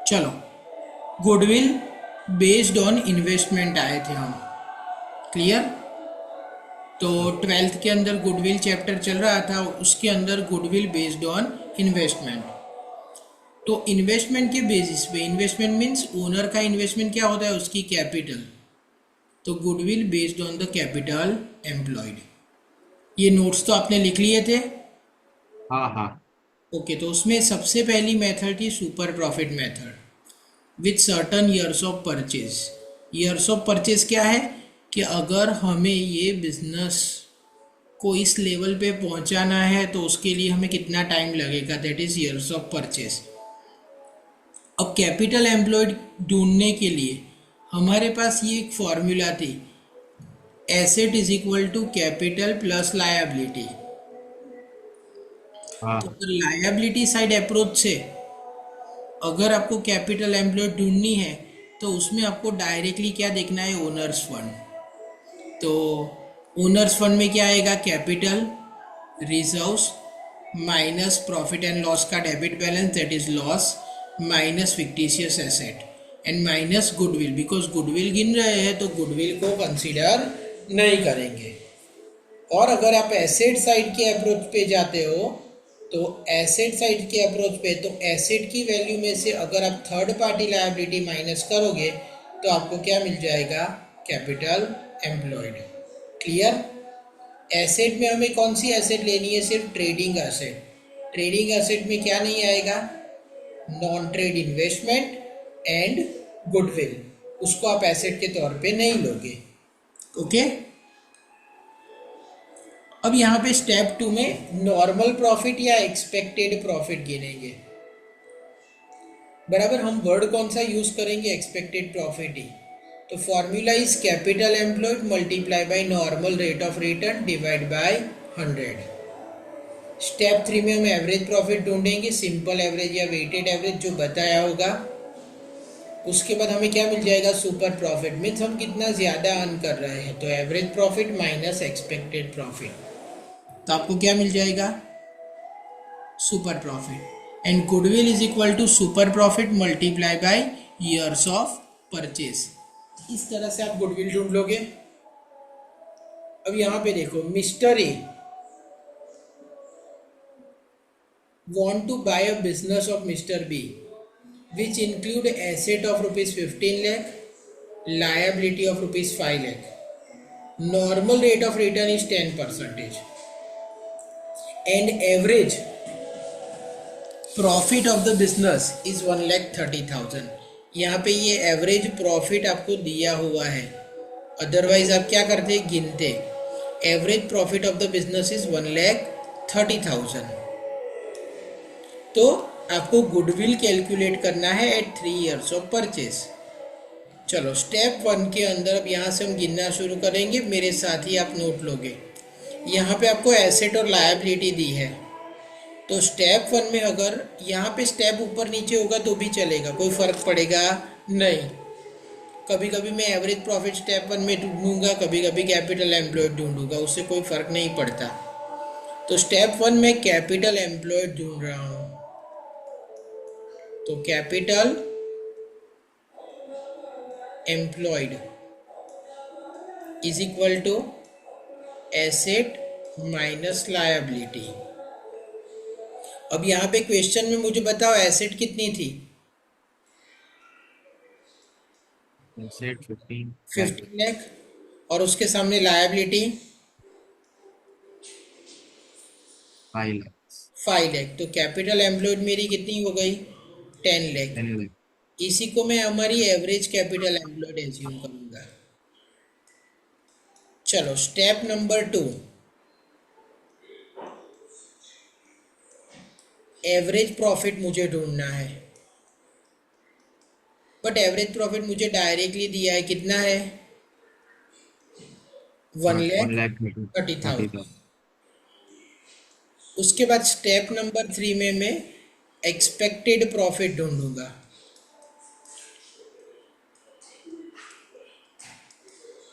चलो, goodwill based on investment आए थे हम। क्लियर? तो ट्वेल्थ के अंदर गुडविल चैप्टर चल रहा था, उसके अंदर गुडविल बेस्ड ऑन इन्वेस्टमेंट। तो इन्वेस्टमेंट के बेसिस पे, इन्वेस्टमेंट मीन्स ओनर का इन्वेस्टमेंट क्या होता है, उसकी कैपिटल। तो goodwill based on the capital employed. ये नोट्स तो आपने लिख लिए थे। हाँ हाँ। ओके, तो उसमें सबसे पहली मेथड थी super profit method with certain years of purchase. Years of purchase क्या है कि अगर हमें ये बिजनेस को इस लेवल पे पहुंचाना है तो उसके लिए हमें कितना टाइम लगेगा, that is years of purchase. अब कैपिटल एम्प्लॉयड ढूंढने के लिए हमारे पास ये एक फॉर्मूला थी, asset is equal to capital plus liability. तो हाँ अगर लायबिलिटी साइड अप्रोच से अगर आपको कैपिटल एम्प्लॉयड ढूंढनी है तो उसमें आपको डायरेक्टली क्या देखना है, ओनर्स फंड। तो ओनर्स फंड में क्या आएगा, capital reserves minus profit and loss का debit balance, that is loss, minus fictitious asset and minus goodwill, because goodwill गिन रहे हैं तो गुडविल को कंसीडर नहीं करेंगे। और अगर आप एसेट साइड के अप्रोच पे जाते हो तो एसेट साइड के अप्रोच पे, तो एसेट की वैल्यू में से अगर आप थर्ड पार्टी लायबिलिटी माइनस करोगे तो आपको क्या मिल जाएगा, कैपिटल एम्प्लॉयड। क्लियर? एसेट में हमें कौन सी एसेट लेनी है, सिर्फ ट्रेडिंग एसेट। ट्रेडिंग एसेट में क्या नहीं आएगा, non trade investment and goodwill, उसको आप एसेट के तौर पे नहीं लोगे। ओके, अब यहाँ पे स्टेप 2 में नॉर्मल प्रॉफिट या एक्सपेक्टेड प्रॉफिट गिनेंगे। बराबर, हम वर्ड कौन सा यूज करेंगे, एक्सपेक्टेड प्रॉफिट ही। तो formula is capital employed multiply by normal rate of return divide by 100। Step 3 में हम एवरेज प्रॉफिट ढूंढेंगे, सिंपल एवरेज या वेटेड एवरेज जो बताया होगा। उसके बाद हमें क्या मिल जाएगा, सुपर प्रॉफिट, मीन्स हम कितना ज़्यादा अर्न कर रहे हैं। तो average profit minus expected profit, तो आपको क्या मिल जाएगा, super profit. And goodwill is equal to super profit multiply by years of purchase. इस तरह से आप गुडविल ढूंढ लोगे। अब यहाँ पे देखो, mister A want to buy a business of Mr. B which include asset of rupees 15 lakh, liability of rupees 5 lakh. Normal rate of return is 10% and average profit of the business is 1,30,000। यहाँ पे ये average profit आपको दिया हुआ है, otherwise आप क्या करते, गिनते। Average profit of the business is 1,30,000। तो आपको गुडविल कैलकुलेट करना है एट 3 इयर्स ऑफ परचेज। चलो, स्टेप 1 के अंदर अब यहाँ से हम गिनना शुरू करेंगे, मेरे साथ ही आप नोट लोगे। यहाँ पे आपको एसेट और लायबिलिटी दी है। तो स्टेप 1 में अगर यहाँ पे स्टेप ऊपर नीचे होगा तो भी चलेगा, कोई फर्क पड़ेगा नहीं। कभी कभी मैं एवरेज प्रॉफिट स्टेप 1 में ढूंढूंगा, कभी कभी कैपिटल एम्प्लॉयड ढूंढूंगा, उससे कोई फर्क नहीं पड़ता। तो स्टेप 1 में कैपिटल एम्प्लॉयड ढूंढ रहा हूँ, तो capital employed is equal to asset minus liability. अब यहाँ पे क्वेश्चन में मुझे बताओ एसेट कितनी थी, एसेट 15 लाख। 15 लाख, और उसके सामने लायबिलिटी 5 लाख। 5 लाख। तो कैपिटल एम्प्लॉयड मेरी कितनी हो गई, 10 लाख। 10 लाख। इसी को मैं हमारी एवरेज कैपिटल एम्प्लॉयड एज्यूम करूंगा। चलो, स्टेप नंबर 2, एवरेज प्रॉफिट मुझे ढूंढना है। बट एवरेज प्रॉफिट मुझे डायरेक्टली दिया है, कितना है, one 1 lakh lakh thirty 30,000। Thousand उसके बाद स्टेप नंबर 3 में मैं एक्सपेक्टेड प्रॉफिट ढूंढूंगा।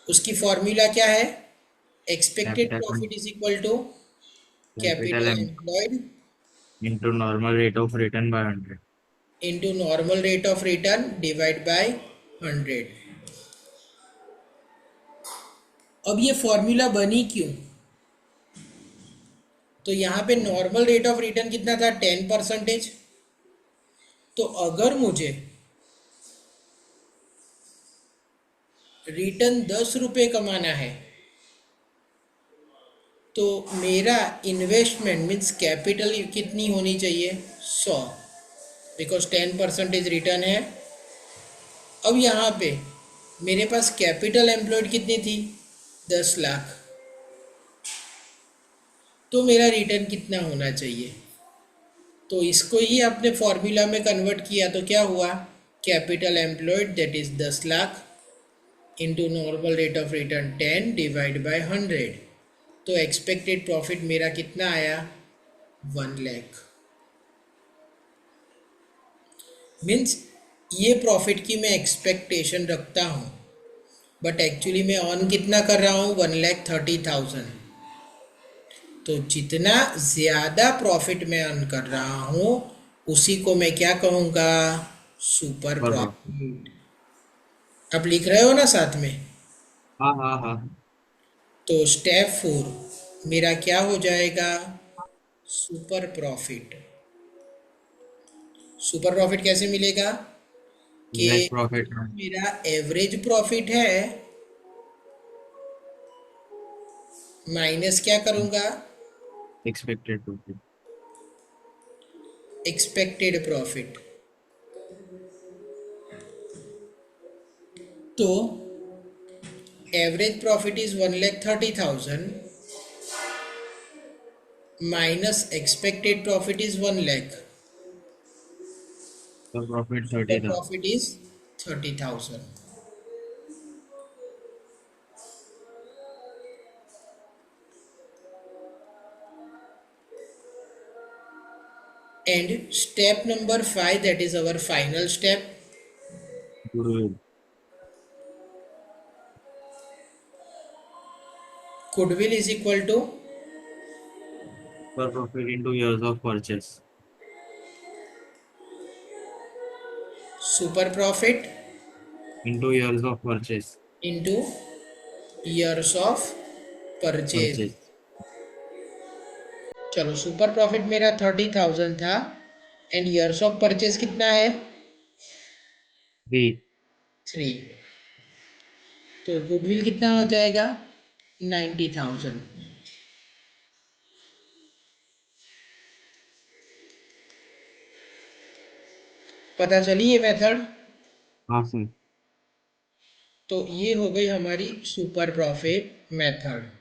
उसकी फॉर्मूला क्या है, expected capital profit is equal to capital capital employed into normal rate of return by 100। Into normal rate of return divide by 100। अब ये फॉर्मूला बनी क्यों? तो यहाँ पे नॉर्मल रेट ऑफ रिटर्न कितना था? 10%। तो अगर मुझे रिटर्न 10 रुपये कमाना है तो मेरा इन्वेस्टमेंट मीन्स कैपिटल कितनी होनी चाहिए? 100, बिकॉज 10% रिटर्न है। अब यहाँ पे मेरे पास कैपिटल एम्प्लॉयड कितनी थी? 10 लाख। तो मेरा रिटर्न कितना होना चाहिए? तो इसको ही आपने फॉर्मूला में कन्वर्ट किया तो क्या हुआ? Capital employed that is 10 lakh into normal rate of return 10 divide by 100। तो एक्सपेक्टेड प्रॉफिट मेरा कितना आया? 1 लाख। मीन्स ये प्रॉफिट की मैं एक्सपेक्टेशन रखता हूँ, बट एक्चुअली मैं अर्न कितना कर रहा हूँ? 1,30,000। तो जितना ज़्यादा प्रॉफिट मैं अर्न कर रहा हूँ उसी को मैं क्या कहूँगा? सुपर पर प्रॉफिट। आप लिख रहे हो ना साथ में? हाँ हाँ हाँ। तो स्टेप 4 मेरा क्या हो जाएगा? Super profit. सुपर प्रॉफिट कैसे मिलेगा? कि नेट प्रॉफिट मेरा एवरेज प्रॉफिट है माइनस क्या करूँगा? Expected profit. Expected profit. तो average profit is 1,30,000 minus expected profit is 1 lakh. पर प्रॉफिट सुपर 30 था। Profit is 30,000। And step number 5, that is our final step. Goodwill. Goodwill is equal to पर profit into years of purchase. super profit into years of purchase. into years of purchase। Purchase. चलो super profit मेरा 30,000 था and years of purchase कितना है? 3। 3। तो goodwill कितना हो जाएगा? 90,000। पता चली ये मेथड? हाँ सर। तो ये हो गई हमारी सुपर प्रॉफिट मेथड।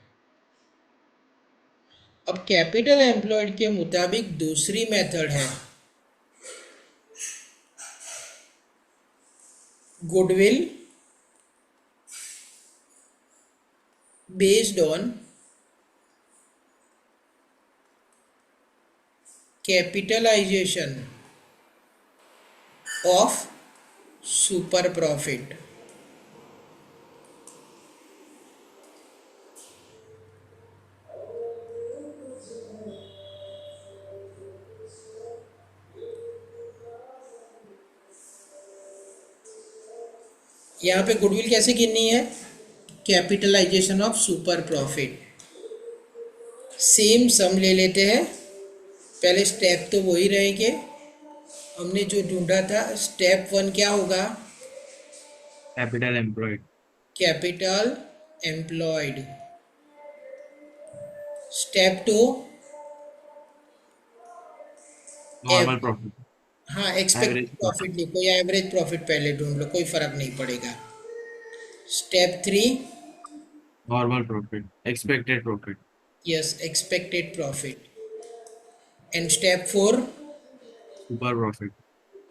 अब कैपिटल एम्प्लॉयड के मुताबिक दूसरी मेथड है goodwill based on capitalisation of super profit. यहाँ पे गुडविल कैसे गिननी है? Capitalisation of super profit. Same sum ले लेते हैं। पहले स्टेप तो वही रहेंगे हमने जो ढूंढा था। स्टेप 1 क्या होगा? Capital employed. Capital employed. Step 2 normal profit. हाँ एवरेज एक्सपेक्टेड प्रॉफिट। प्रॉफिट लिखो या एवरेज प्रॉफिट पहले ढूंढ लो, कोई फर्क नहीं पड़ेगा। Step 3 normal profit. Expected profit. Yes expected profit. And step 4 super profit.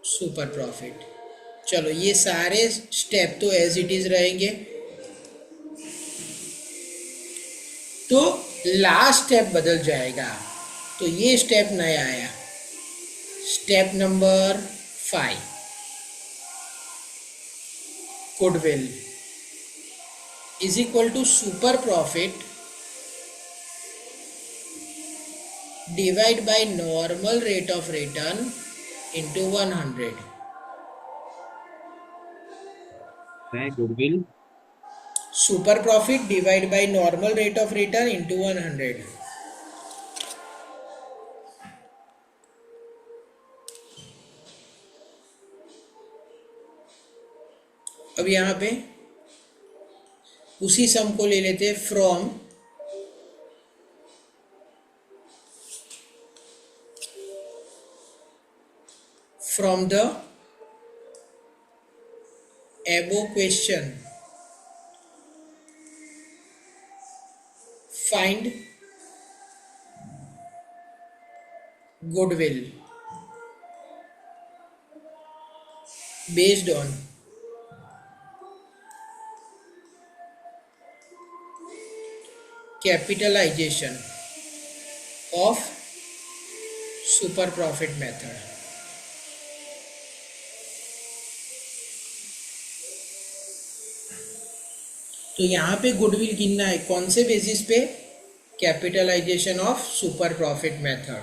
Super profit. चलो ये सारे स्टेप तो एज इट इज रहेंगे। तो लास्ट स्टेप बदल जाएगा। तो ये स्टेप नया आया, step number 5 goodwill is equal to super profit divide by normal rate of return into 100. Goodwill super profit divide by normal rate of return into 100. अब यहाँ पे उसी सम को ले लेते हैं फ्रॉम द एबो question. Find goodwill based on capitalization of super profit method. तो यहाँ पे गुडविल गिनना है कौन से बेसिस पे? Capitalisation of super profit method.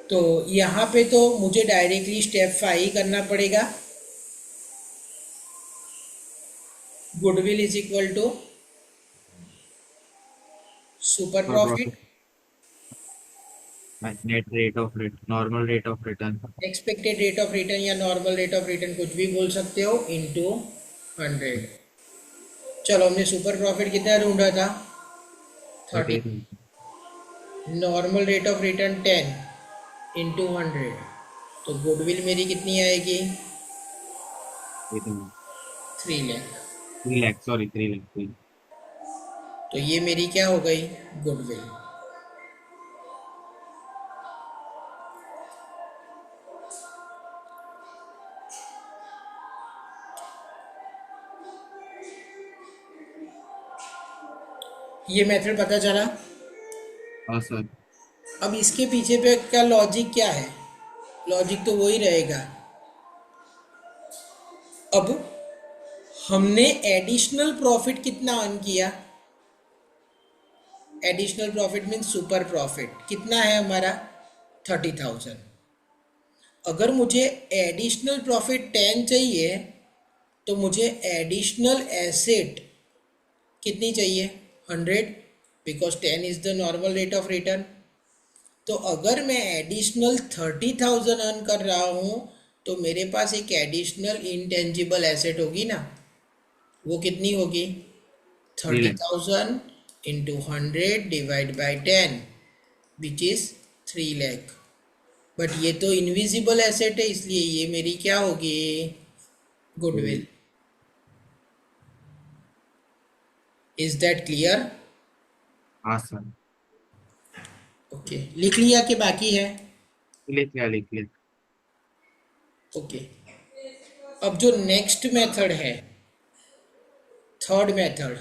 तो यहाँ पे तो मुझे डायरेक्टली स्टेप 5 करना पड़ेगा. Goodwill is equal to super profit net rate of return, normal rate of return, expected rate of return या नॉर्मल रेट ऑफ रिटर्न कुछ भी बोल सकते हो इंटू 100. चलो हमने सुपर प्रॉफिट कितना ढूंढा था? 30. Normal rate of return 10 into 100. तो गुडविल मेरी कितनी आएगी? 3 लाख. 3 लाख, सॉरी 3 लाख. तो ये मेरी क्या हो गई? गुडविल. ये मेथड पता चला. हाँ सर. अब इसके पीछे पे क्या लॉजिक क्या है? लॉजिक तो वही रहेगा. अब हमने एडिशनल प्रॉफिट कितना अर्न किया? Additional profit means super profit कितना है हमारा? 30,000. अगर मुझे एडिशनल प्रॉफिट 10 चाहिए तो मुझे एडिशनल एसेट कितनी चाहिए? 100, because 10 is the normal rate of return. तो अगर मैं एडिशनल 30,000 अर्न कर रहा हूँ तो मेरे पास एक एडिशनल इंटेंजिबल एसेट होगी ना. वो कितनी होगी? 30,000 into 100 divide by 10 which is 3 lakh. But ये तो इनविजिबल एसेट है इसलिए ये मेरी क्या होगी? गुडविल. Is that clear? हाँ सर. ओके. लिख लिया कि बाकी है? लिख लिया. ओके. अब जो नेक्स्ट मेथड है, थर्ड मेथड,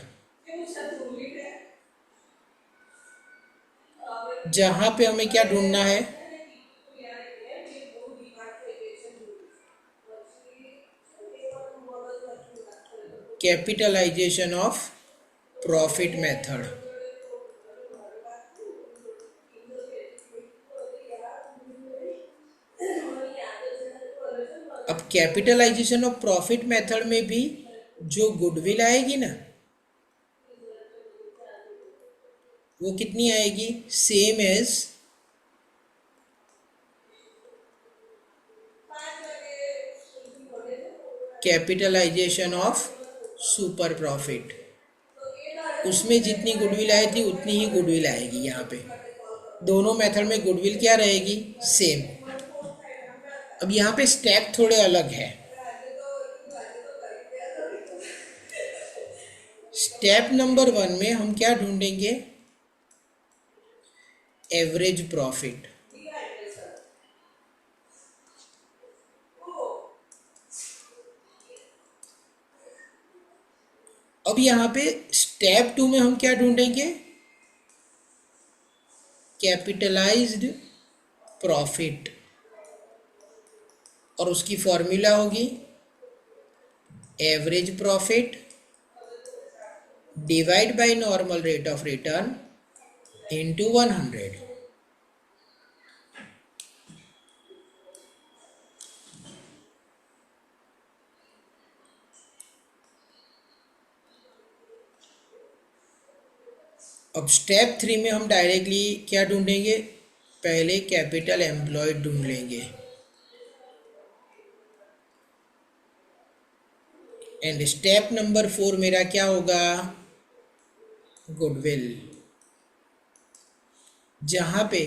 जहां पे हमें क्या ढूंढना है? Capitalisation of profit method. अब कैपिटलाइजेशन ऑफ प्रॉफिट मेथड में भी जो गुडविल आएगी ना वो कितनी आएगी? Same as capitalisation of super profit. उसमें जितनी गुडविल आई थी उतनी ही गुडविल आएगी यहाँ पे. दोनों मेथड में गुडविल क्या रहेगी? सेम. अब यहाँ पे स्टेप थोड़े अलग है. स्टेप नंबर 1 में हम क्या ढूंढेंगे? Average profit. अब यहाँ पे स्टेप 2 में हम क्या ढूंढेंगे? Capitalised profit. और उसकी फॉर्मूला होगी average profit divide by normal rate of return into 100. अब स्टेप 3 में हम डायरेक्टली क्या ढूंढेंगे, पहले कैपिटल एम्प्लॉयड ढूंढ लेंगे, एंड स्टेप नंबर 4 मेरा क्या होगा, गुडविल, जहां पे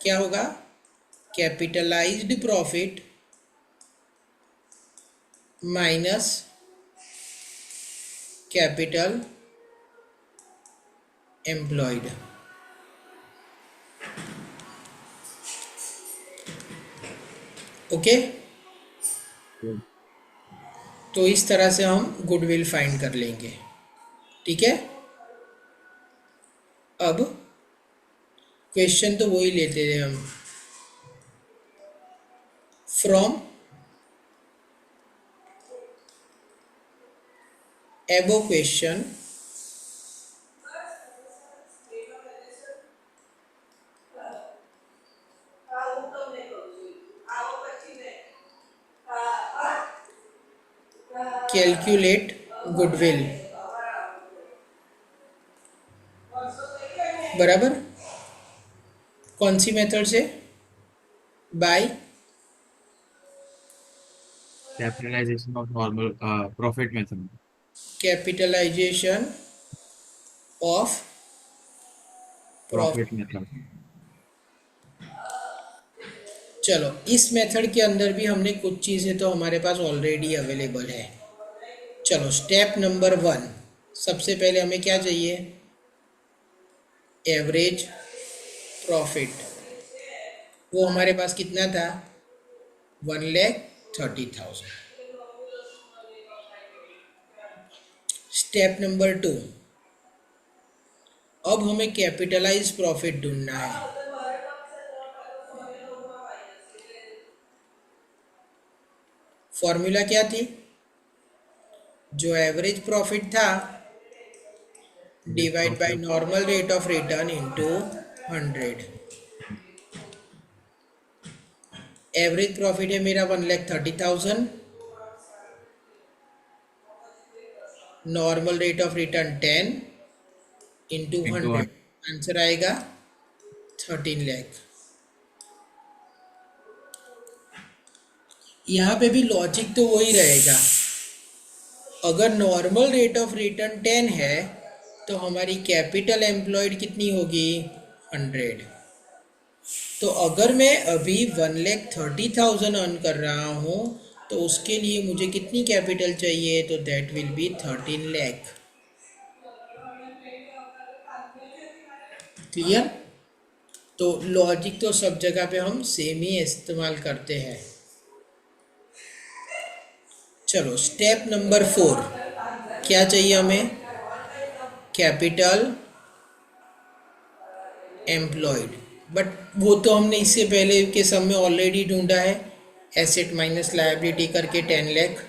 क्या होगा, capitalised profit minus capital employed. Okay, तो इस तरह से हम गुडविल फाइंड कर लेंगे। ठीक है, अब क्वेश्चन तो वही लेते थे हम, फ्रॉम एबो क्वेश्चन कैलकुलेट गुडविल, बराबर, कौन सी मेथड से, by capitalisation of normal profit method. Capitalisation of profit profit. Method. चलो, इस मेथड के अंदर भी हमने कुछ चीज़ें तो हमारे पास ऑलरेडी अवेलेबल है। चलो, स्टेप नंबर 1, सबसे पहले हमें क्या चाहिए, एवरेज प्रॉफिट। वो हमारे पास कितना था, 1,30,000। स्टेप नंबर 2, अब हमें कैपिटलाइज प्रॉफिट ढूंढना है। फॉर्मूला क्या थी, जो एवरेज प्रॉफिट था divide by normal rate of return into 100। Average profit है मेरा 1,30,000, normal rate of return 10 into into 100, answer आएगा 13 लाख। यहाँ पे भी लॉजिक तो वही रहेगा, अगर नॉर्मल रेट ऑफ रिटर्न 10 है तो हमारी कैपिटल एम्प्लॉयड कितनी होगी, 100। तो अगर मैं अभी 1,30,000 अर्न कर रहा हूँ तो उसके लिए मुझे कितनी कैपिटल चाहिए, तो that will be 13 lakh. Clear, तो लॉजिक तो सब जगह पे हम सेम ही इस्तेमाल करते हैं। चलो, स्टेप नंबर 4 क्या चाहिए हमें, कैपिटल एम्प्लॉयड, बट वो तो हमने इससे पहले के सब में ऑलरेडी ढूंढा है, एसेट माइनस लायबिलिटी करके 10 लाख।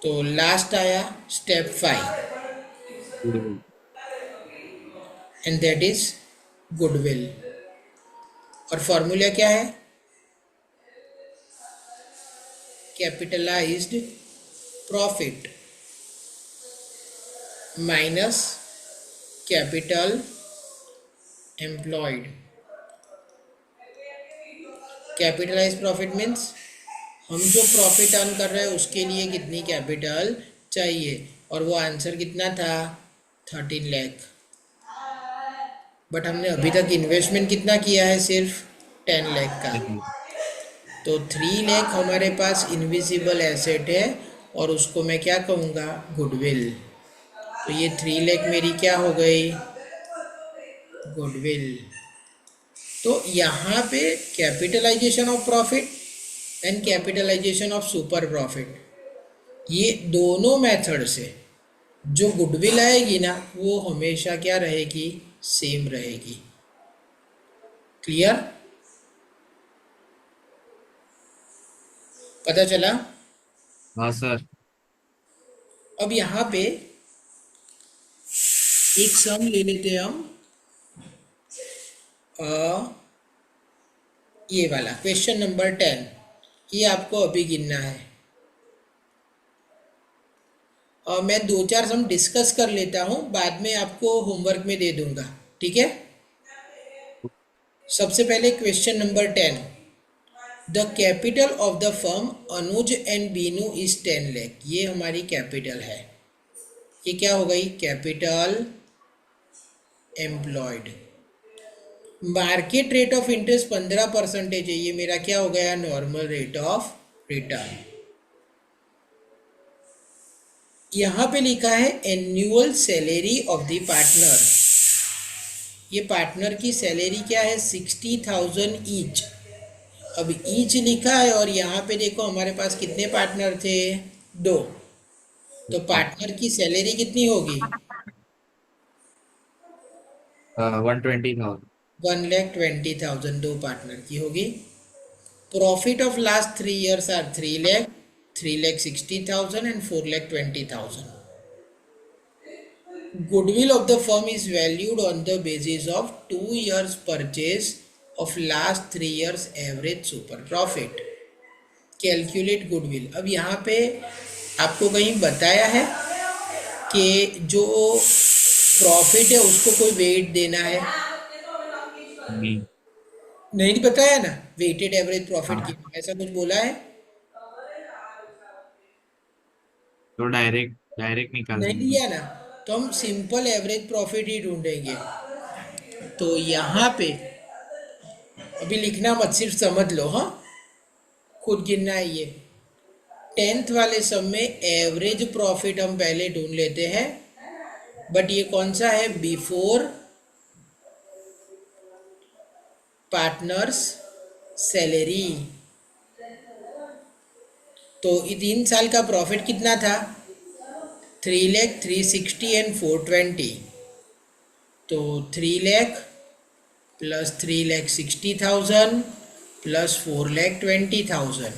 तो लास्ट आया step 5, and that is goodwill, और फॉर्मूला क्या है, capitalised profit minus capital employed. Capitalise profit means हम जो प्रॉफिट अर्न कर रहे हैं उसके लिए कितनी कैपिटल चाहिए, और वो आंसर कितना था, 13 लाख। बट हमने अभी तक इन्वेस्टमेंट कितना किया है, सिर्फ 10 लाख का। तो 3 लाख हमारे पास इनविजिबल एसेट है, और उसको मैं क्या कहूँगा, गुडविल। तो ये 3 लाख मेरी क्या हो गई, गुडविल। तो यहाँ पे capitalisation of profit and capitalisation of super profit, ये दोनों मेथड से जो गुडविल आएगी ना, वो हमेशा क्या रहेगी, सेम रहेगी। क्लियर, पता चला। हाँ सर। अब यहाँ पे एक सम ले लेते हैं हम, ये वाला क्वेश्चन नंबर 10, ये आपको अभी गिनना है। और मैं दो चार सम डिस्कस कर लेता हूँ, बाद में आपको होमवर्क में दे दूंगा, ठीक है। सबसे पहले question number 10, the capital of the firm Anuj and Binu is 10 lakh. ये हमारी कैपिटल है। ये क्या हो गई? Capital employed. Market rate of interest 15% है, ये मेरा क्या हो गया? Normal rate of return. यहाँ पे लिखा है annual salary of the partner. ये पार्टनर की सैलरी क्या है? 60,000 ईच। अब ईच लिखा है और यहाँ पे देखो हमारे पास कितने पार्टनर थे? 2। तो पार्टनर की सैलरी कितनी होगी? 120,000। 1,20,000 दो पार्टनर की होगी। Profit of last 3 years are 3 lakh, 3,60,000 and 4,20,000। Goodwill of the firm is valued on the basis of 2 years purchase of last 3 years average super profit. Calculate goodwill। अब यहाँ पे आपको कहीं बताया है कि जो प्रॉफिट है उसको कोई वेट देना है? नहीं। नहीं बताया ना, वेटेड एवरेज प्रॉफिट हाँ, कितना, ऐसा कुछ बोला है? तो डायरेक्ट डायरेक्ट निकाल नहीं देंगे। दिया ना। तो हम सिंपल एवरेज प्रॉफिट ही ढूंढेंगे। तो यहाँ पे अभी लिखना मत, सिर्फ समझ लो, हाँ, खुद गिनना है ये। 10th वाले सब में एवरेज प्रॉफिट हम पहले ढूंढ लेते हैं, बट ये कौन सा है? Before partners salary. तो ये 3 साल का प्रॉफिट कितना था? 3 लाख, 360 एंड 420। तो 3 lakh plus 3,60,000 plus 4,20,000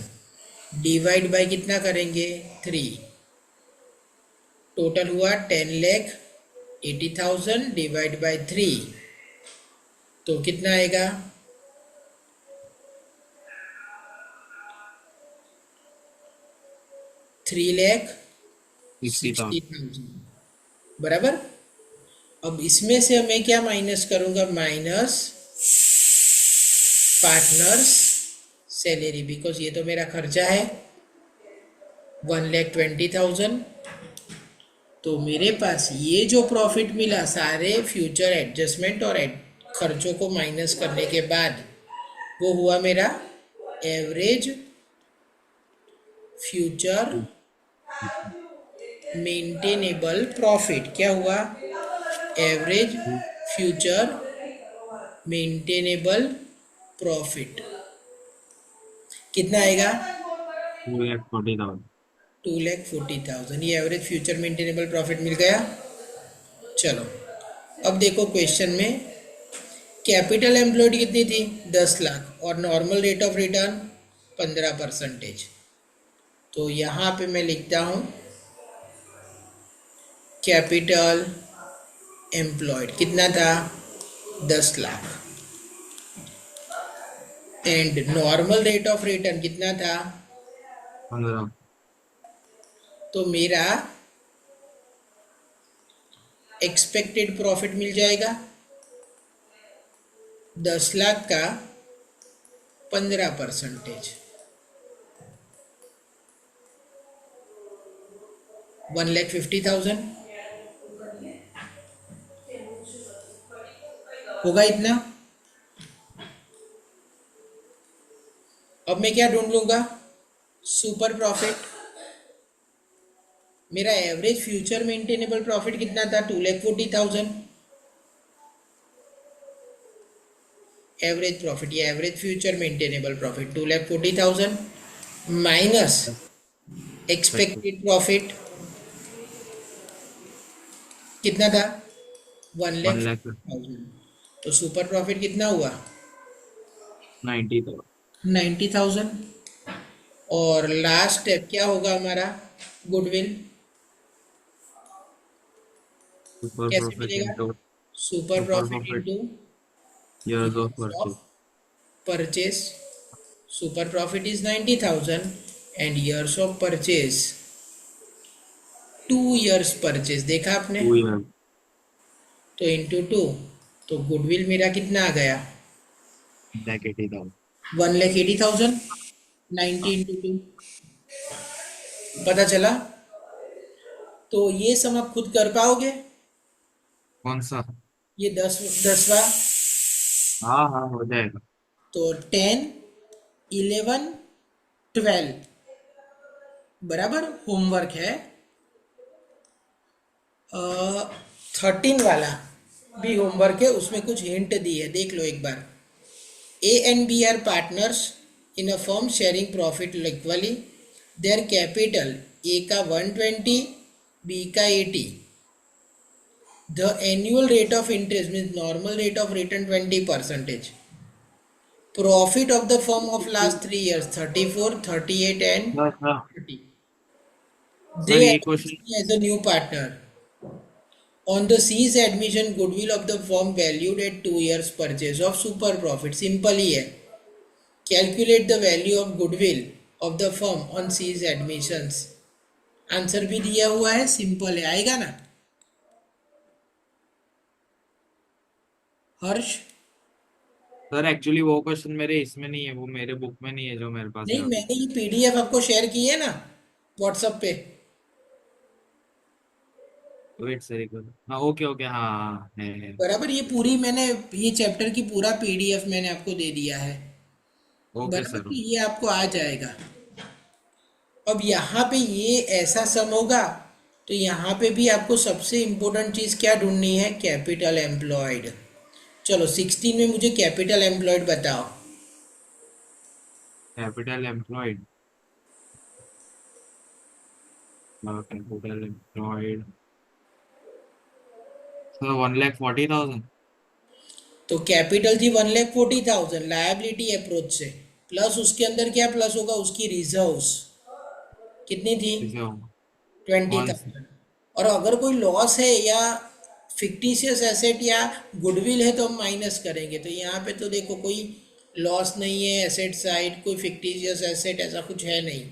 divide by कितना करेंगे? 3। टोटल हुआ 10,80,000 डिवाइड बाय 3। तो कितना आएगा? 60,000। $3,60,000 बराबर। अब इसमें से मैं क्या माइनस करूंगा? माइनस पार्टनर्स सैलरी, बिकॉज ये तो मेरा खर्चा है 1,20,000। तो मेरे पास ये जो प्रॉफिट मिला सारे फ्यूचर एडजस्टमेंट और खर्चों को माइनस करने के बाद, वो हुआ मेरा एवरेज फ्यूचर मेंटेनेबल प्रॉफिट। क्या हुआ? एवरेज फ्यूचर मेंटेनेबल प्रॉफिट कितना आएगा? 2,40,000। 2,40,000। ये एवरेज फ्यूचर मेंटेनेबल प्रॉफिट मिल गया। चलो अब देखो क्वेश्चन में कैपिटल एम्प्लॉयड कितनी थी? 10 लाख और नॉर्मल रेट ऑफ रिटर्न 15%। तो यहाँ पे मैं लिखता हूँ कैपिटल एम्प्लॉयड कितना था? 10 lakh. And normal rate of return कितना था? 15। तो मेरा एक्सपेक्टेड प्रॉफिट मिल जाएगा 10 लाख का 15%, 1,50,000 होगा इतना। अब मैं क्या ढूंढ लूंगा? Super profit. मेरा एवरेज फ्यूचर मेंटेनेबल प्रॉफिट कितना था? 2,40,000। एवरेज प्रॉफिट, ये average future maintainable profit 2,40,000 minus expected profit कितना था? 1 लाख 1,50,000। तो सुपर प्रॉफिट कितना हुआ? 90,000। 90,000। और लास्ट स्टेप क्या होगा हमारा? गुडविल। सुपर कैसे प्रॉफिट मिलेगा? Into super super profit profit into years of years of purchase. purchase. Super profit is 90,000 and years of purchase 2 years purchase देखा आपने, 2 years. तो इंटू टू, तो गुडविल मेरा कितना आ गया, 1,80,000. 1,80,000, 90 इंटू 2, पता चला। तो ये सम आप खुद कर पाओगे, कौन सा? ये 10वां, हाँ हाँ, हो जाएगा. तो 10, 11, 12 बराबर होमवर्क है। 13 वाला भी होमवर्क है, उसमें कुछ हिंट दी है, देख लो एक बार। A and B are partners in a firm sharing profit equally. Their capital A का 120, बी का 80। The annual rate of interest means normal rate of return 20%। Profit of the firm of last 3 years 34, 38 and sir sir 30। Sir, दे ये question. As a new partner. On the cease admission, goodwill of the firm valued at 2 years purchase of super profit। Simple ही है। Calculate the value of goodwill of the firm on cease admissions। Answer भी दिया हुआ है, simple है, आएगा ना हर्ष? Sir actually वो क्वेश्चन मेरे इसमें नहीं है, वो मेरे बुक में नहीं है जो मेरे पास है नहीं, अभी. मैंने ये पीडीएफ आपको शेयर की है ना व्हाट्सएप पे। वेट सर, एक मिनट. हाँ, ओके ओके, हाँ हाँ, है. बराबर, ये पूरी मैंने, ये चैप्टर की पूरा पीडीएफ मैंने आपको दे दिया है। ओके बराबर, सर. कि ये आपको आ जाएगा। अब यहाँ पे ये ऐसा सम होगा, तो यहाँ पे भी आपको सबसे इम्पोर्टेंट चीज़ क्या ढूंढनी है, कैपिटल एम्प्लॉयड। चलो 16 में मुझे कैपिटल एम्प्लॉयड बताओ। Capital employed. Capital employed sir, 1,40,000. तो कैपिटल थी 1,40,000 लायबिलिटी अप्रोच से, प्लस उसके अंदर क्या प्लस होगा, उसकी रिजर्व्स कितनी थी, किसे होगा? 1. 20,000। और अगर कोई लॉस है या फिक्टिशियस एसेट या गुडविल है तो हम माइनस करेंगे। तो यहाँ पे तो देखो कोई लॉस नहीं है एसेट साइड, कोई फिक्टिशियस एसेट ऐसा कुछ है नहीं।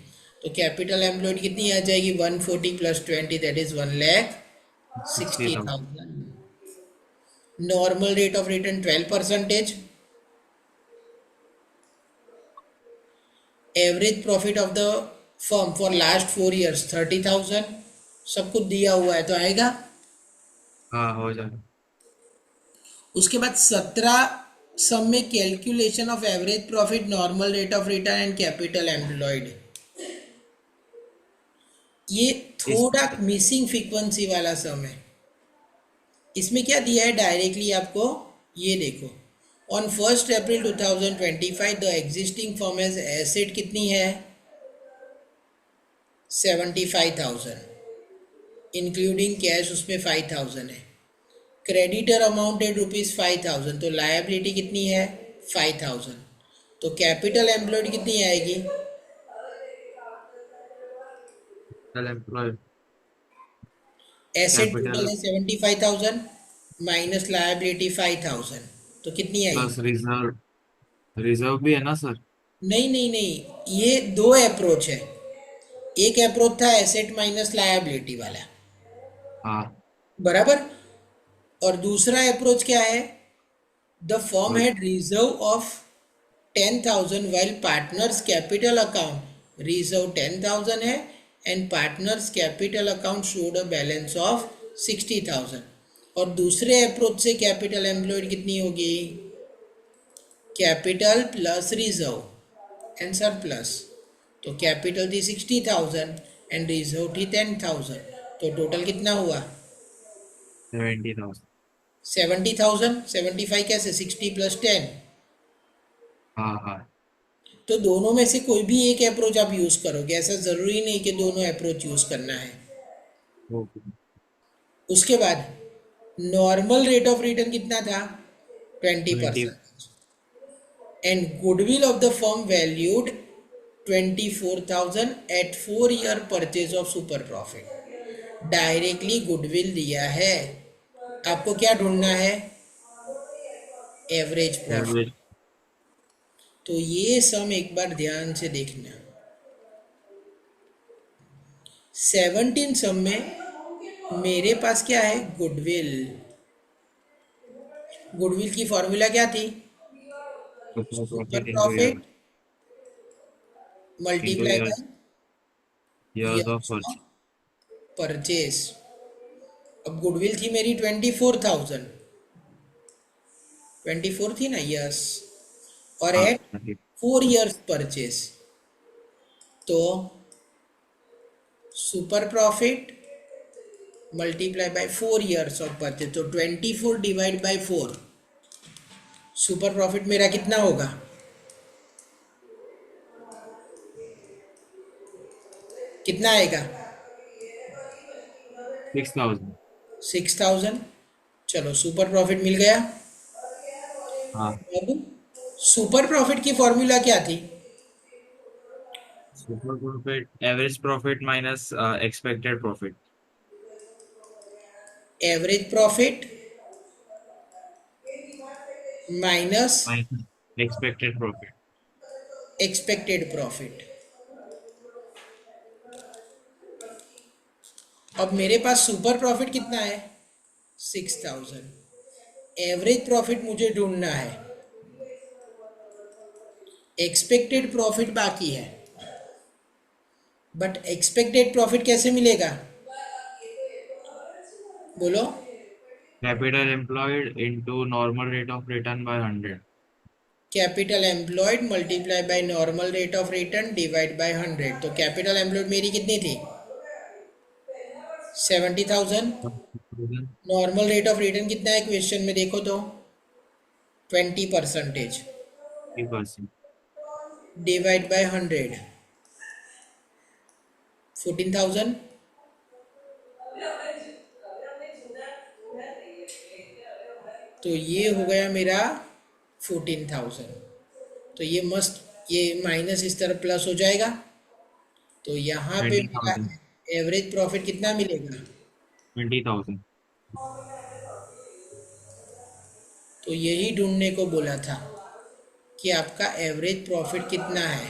तो कैपिटल एम्प्लॉयड कितनी आ जाएगी, 140 + 20 that is 60,000. 1,60,000। Normal rate of return 12%। Average profit of the firm for last 4 years 30,000। सब कुछ दिया हुआ है, तो आएगा। हाँ, हो जाएगा. उसके बाद 17 सम में calculation of average profit, normal rate of return and capital employed. ये इस थोड़ा मिसिंग फ्रीक्वेंसी वाला सम है। इसमें क्या दिया है डायरेक्टली आपको, ये देखो। On 1 April 2025 the existing firm as asset कितनी है, 75,000, इंक्लूडिंग कैश उसमें 5,000 है। क्रेडिटर अमाउंटेड ₹5,000, तो लायबिलिटी कितनी है 5,000। तो कैपिटल एम्प्लॉयड कितनी आएगी, capital employed. Asset total capital है 75,000 माइनस लायबिलिटी 5,000, तो कितनी आई। Plus reserve. रिजर्व भी है ना सर? नहीं नहीं नहीं, ये दो अप्रोच है। एक अप्रोच था एसेट माइनस लायबिलिटी वाला, हाँ. बराबर। और दूसरा अप्रोच क्या है, द फर्म और had reserve of 10,000 while partners capital account reserve 10,000 है and partners capital account showed a balance of 60,000। और दूसरे अप्रोच से कैपिटल एम्प्लॉयड कितनी होगी, capital plus reserve and surplus. तो कैपिटल थी 60,000 एंड रिजर्व थी 10,000, तो टोटल कितना हुआ 70,000. 70,000। 75 कैसे, 60 + 10। हाँ हाँ. तो दोनों में से कोई भी एक अप्रोच आप यूज़ करोगे, ऐसा ज़रूरी नहीं कि दोनों अप्रोच यूज़ करना है। ओके. उसके बाद नॉर्मल रेट ऑफ रिटर्न कितना था, 20. 20%। And goodwill of the firm valued 24,000 at 4 year purchase of super profit. Directly goodwill दिया है, आपको क्या ढूंढना है, एवरेज प्रॉफिट। एवरेज। तो ये सम एक बार ध्यान से देखना। 17 सम में मेरे पास क्या है, गुडविल। गुडविल की फॉर्मूला क्या थी, super profit into year, profit into multiply years, by years of years purchase. Of purchase. अब गुडविल थी मेरी 24,000, 24 थी ना, यस। और हाँ है 4 years परचेज। तो super profit multiply bye 4 years of purchase, तो 24 डिवाइड बाय 4। सुपर प्रॉफिट मेरा कितना होगा, कितना आएगा, 6,000। 6,000। चलो सुपर प्रॉफिट मिल गया। हाँ, अब सुपर प्रॉफिट की फॉर्मूला क्या थी, super profit average profit minus expected profit, average profit minus minus expected profit. Expected profit. अब मेरे पास सुपर प्रॉफिट कितना है, 6,000। एवरेज प्रॉफिट मुझे ढूंढना है, एक्सपेक्टेड प्रॉफिट बाकी है। बट एक्सपेक्टेड प्रॉफिट कैसे मिलेगा, बोलो। Capital employed into normal rate of return by 100। Capital employed multiply by normal rate of return divide by 100। तो कैपिटल एम्प्लॉयड मेरी कितनी थी, 70,000। नॉर्मल रेट ऑफ रिटर्न कितना है क्वेश्चन में, देखो तो 20%, 3%। Divide by 100, 14,000। तो ये हो गया मेरा 14,000। तो ये मस्त, ये माइनस इस तरफ प्लस हो जाएगा। तो यहाँ पे मेरा 20,000। एवरेज प्रॉफिट कितना मिलेगा, 20,000। तो यही ढूंढने को बोला था कि आपका एवरेज प्रॉफिट कितना है।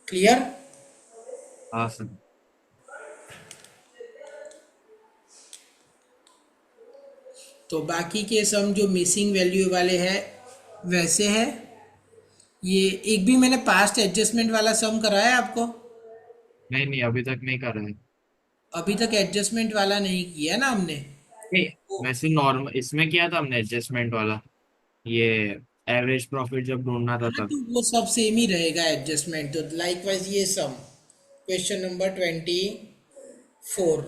क्लियर। हाँ सर। तो बाकी के सम जो मिसिंग वैल्यू वाले हैं वैसे है। ये एक भी मैंने पास्ट एडजस्टमेंट वाला सम कराया आपको, नहीं नहीं, अभी तक नहीं कर रहे। अभी तक एडजस्टमेंट वाला नहीं किया ना हमने। नहीं, तो वैसे नॉर्मल इसमें किया था हमने एडजस्टमेंट वाला, ये एवरेज प्रॉफिट जब ढूंढना था हाँ, तब। तो वो सब सेम ही रहेगा एडजस्टमेंट। तो लाइक वाइज ये सम क्वेश्चन नंबर 24।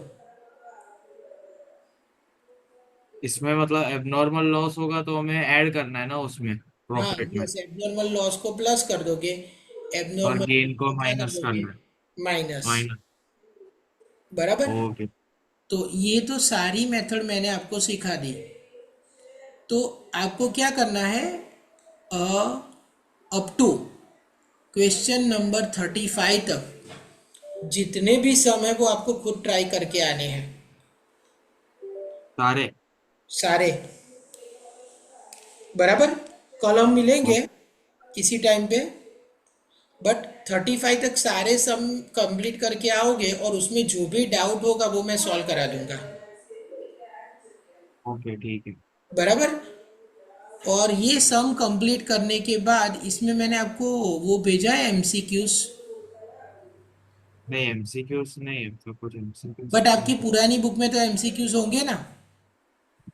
इसमें मतलब एबनॉर्मल लॉस होगा तो हमें ऐड करना है ना उसमें, हाँ प्रॉफिट में। यस, एबनॉर्मल लॉस को प्लस कर दोगे, और एबनॉर्मल गेन को को क्या कर माइनस दोगे, करना है। माइनस। माइनस। बराबर। ओके। तो ये तो सारी मेथड मैंने आपको सिखा दी। तो आपको क्या करना है, अप टू क्वेश्चन नंबर 35 तक जितने भी सम है वो आपको खुद ट्राई करके आने हैं, सारे। सारे। बराबर। कल हम ओ- मिलेंगे किसी टाइम पे, बट 35 तक सारे सम कंप्लीट करके आओगे और उसमें जो भी डाउट होगा वो मैं सॉल्व करा दूंगा। ओके ठीक है। बराबर। और ये सम कंप्लीट करने के बाद इसमें मैंने आपको वो भेजा है एमसीक्यूज, नहीं, एमसीक्यूज नहीं है तो कुछ एमसीक्यूज। बट आपकी पुरानी बुक में तो एमसीक्यूज होंगे ना।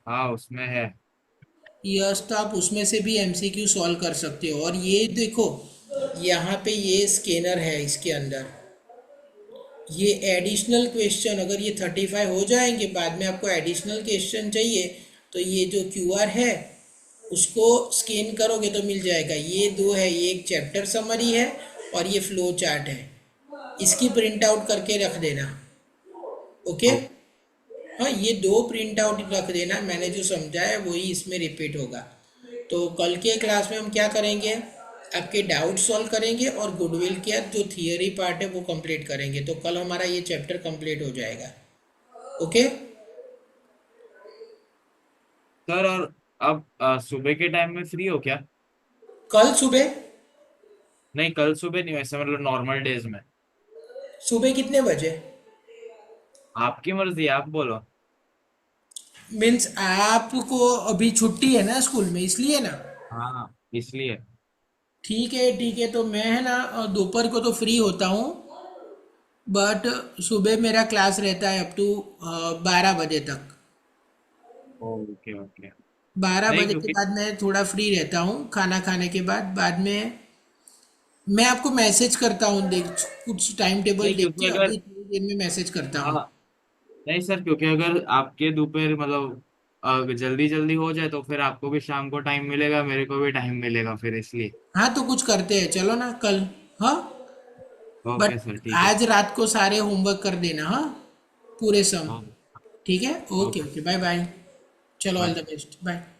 हाँ उसमें है। यस, तो आप उसमें से भी एमसीक्यू सॉल्व कर सकते हो। और ये देखो, यहाँ पे ये स्कैनर है, इसके अंदर ये एडिशनल क्वेश्चन, अगर ये 35 हो जाएंगे बाद में आपको एडिशनल क्वेश्चन चाहिए तो ये जो क्यूआर है उसको स्कैन करोगे तो मिल जाएगा। ये दो है, ये एक चैप्टर समरी है और ये फ्लो चार्ट है। इसकी प्रिंट आउट करके रख देना। ओके। ओ- हाँ, ये दो प्रिंट आउट रख देना, मैंने जो समझा है वही इसमें रिपीट होगा। तो कल के क्लास में हम क्या करेंगे, आपके डाउट सॉल्व करेंगे और गुडविल का जो थियरी पार्ट है वो कंप्लीट करेंगे। तो कल हमारा ये चैप्टर कंप्लीट हो जाएगा। ओके। सर और अब सुबह के टाइम में फ्री हो क्या? कल सुबह? नहीं, कल सुबह नहीं, वैसे मतलब नॉर्मल डेज में। सुबह कितने बजे? आपकी मर्जी, आप बोलो। मीन्स आपको अभी छुट्टी है ना स्कूल में, इसलिए ना? हाँ, इसलिए। ठीक है, तो मैं है ना दोपहर को तो फ्री होता हूँ, बट सुबह मेरा क्लास रहता है अप टू 12 बजे तक। Okay okay. 12 बजे के क्योंकि बाद मैं थोड़ा फ्री रहता हूँ खाना खाने के बाद में मैं आपको मैसेज करता हूँ, देख कुछ टाइम टेबल नहीं देख क्योंकि के अगर, अभी थोड़ी देर में मैसेज करता हूँ। हाँ, नहीं सर, क्योंकि अगर आपके दोपहर मतलब जल्दी जल्दी हो जाए तो फिर आपको भी शाम को टाइम मिलेगा, मेरे को भी टाइम मिलेगा, फिर इसलिए। हाँ तो कुछ करते हैं, चलो ना कल। हाँ, बट ओके सर, ठीक है। आज रात को सारे होमवर्क कर देना, हाँ, पूरे सम। ओके। ठीक है, okay okay. Okay, bye bye. चलो, all bye. The best, bye.